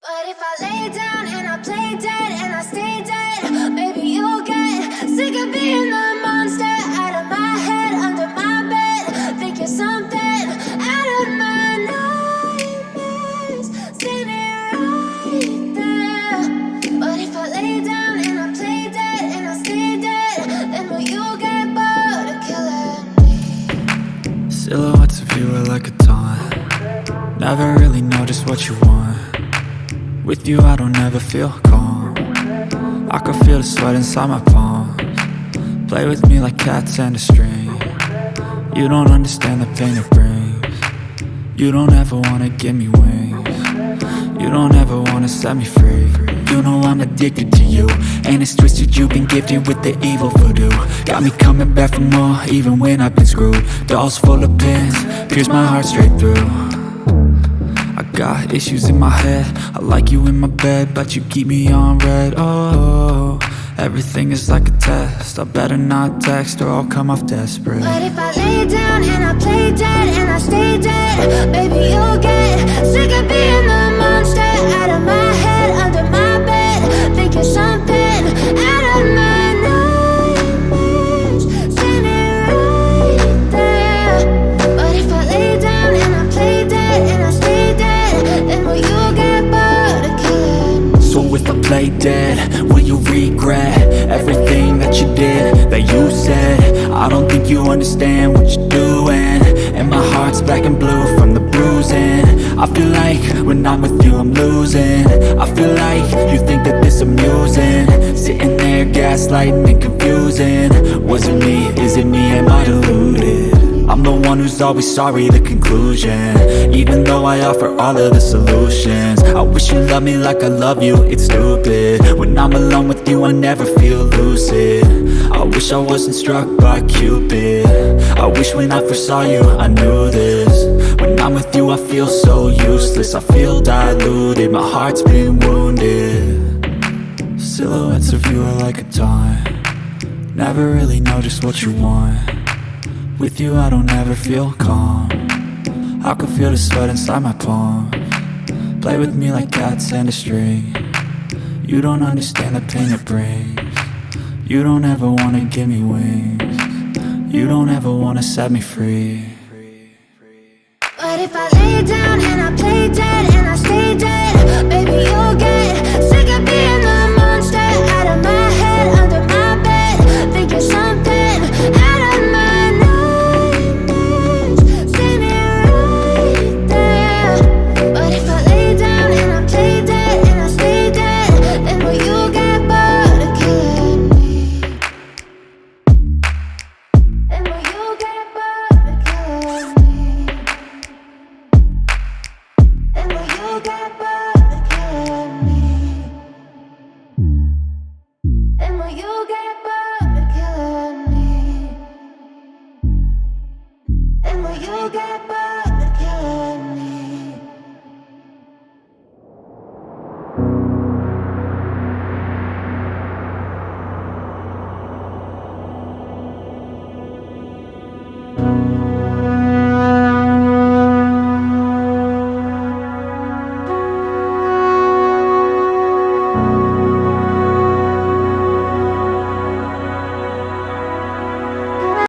But if I lay down and I play dead and I stay dead, maybe you'll get sick of being the monster out of my head, under my bed. Think you're something out of my nightmares, standing right there. But if I lay down and I play dead and I stay dead, then will you get bored of killing me? Silhouettes of you are like a taunt. Never really know just what you want. With you I don't ever feel calm. I can feel the sweat inside my palms. Play with me like cats and a string. You don't understand the pain it brings. You don't ever wanna give me wings. You don't ever wanna set me free. You know I'm addicted to you, and it's twisted, you've been gifted with the evil voodoo. Got me coming back for more, even when I've been screwed. Dolls full of pins, pierce my heart straight through. I got issues in my head, I like you in my bed, but you keep me on red. Oh, everything is like a test, I better not text or I'll come off desperate. But if I lay down and I play dead and I stay dead, baby you'll get sick of being the monster out of my head, under my bed. Think you're something out of my nightmares, standing right there. But if I lay down and I play dead and I stay dead, then will you get bored of killing me? So if I play dead, will you regret everything that you did, that you said? I don't think you understand what you're doing, and my heart's black and blue from the bruising. I feel like when I'm with you I'm losing. I feel like you think that this amusing, sitting there gaslighting and confusing. Was it me? Is it me? Am I deluded? I'm the one who's always sorry, the conclusion, even though I offer all of the solutions. I wish you loved me like I love you, it's stupid. When I'm alone with you I never feel lucid. I wish I wasn't struck by Cupid. I wish when I first saw you I knew this. When I'm with you I feel so useless, I feel diluted, my heart's been wounded. Silhouettes of you are like a taunt. Never really know just what you want. With you I don't ever feel calm. I can feel the sweat inside my palms. Play with me like cats and a string. You don't understand the pain it brings. You don't ever wanna give me wings. You don't ever wanna set me free. But if I lay down and I play dead and I stay dead, baby you'll get sick of being the monster out of my head, under my bed. Think you're something out of my nightmares, standing right there. But if I lay down and I play dead and I stay dead, then will you get bored of killing me? Then will you get bored of killing me? And will you get bored?